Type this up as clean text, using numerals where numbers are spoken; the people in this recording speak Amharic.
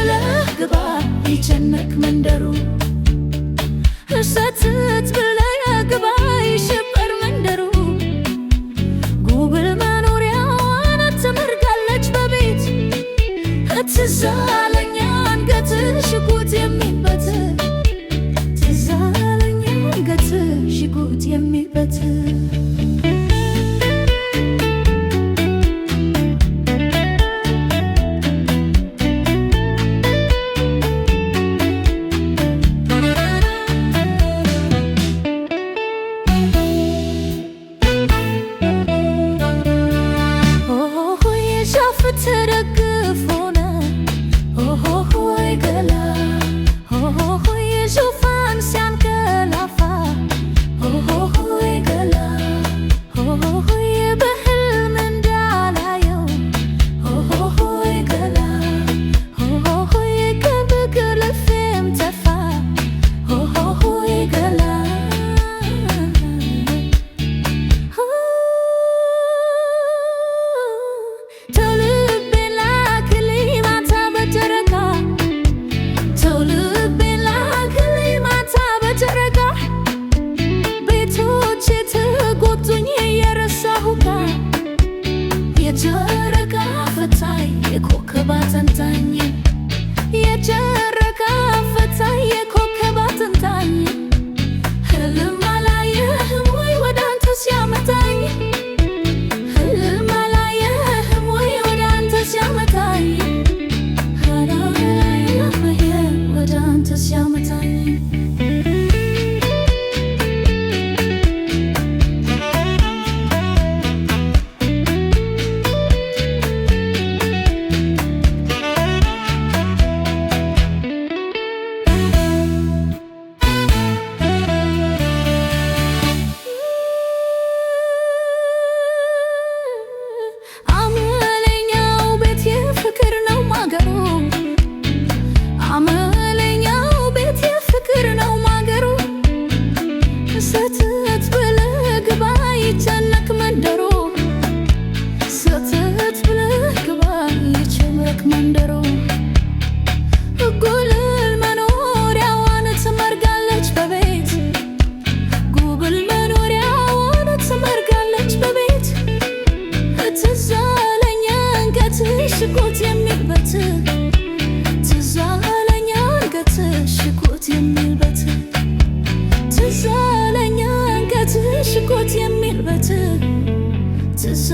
ብለህ ግባ ይጨነቅ መንደሩ ሰተት ብለህ ግባ ይሸበር መንደሩ ጉብል መኖሪያዋን ትመርጋለች በቤት ትዝ አለኝ አንገትህ ሽጉጥ የሚበትር ትዝ አለኝ አንገትህ ሽጉጥ የሚበትር ተደግፎነ ሆይ ገላ ሆይ ዙፋን ሲያንቀላፋ ሆይ ገላ ሆይ በሕልም እንዳላየው ሆይ ገላ ሆይ ከብግልፍም ተፋ ሆይ ገላ የጨረቃ ፈታይ የኮከብ አተንታኝ የጨረቃ ፈታይ የኮከብ አተንታኝ ሕልም አላየህም ወይ ወደ አንተ ሲያመጣኝ ሕልም አላየህም ወይ ወደ አንተ ሲያመጣኝ ወደ አንተ ሲያመጣኝ ሰተት ብለህ ግባ ይጨነቅ መንደሩ ሰተት ብለህ ግባ ይጨነቅ መንደሩ ጉብል መኖሪያዋን ትመርጋለች በቤት ጉብል መኖሪያዋን ትመርጋለች በቤት ትዝ አለኝ አንገትህ ሽጉጥ የሚበትር ትዝ አለኝ አንገትህ ሽጉጥ የሚበትር ትዝ አለኝ አንገትህ ሽጉጥ የሚበትር ትዝ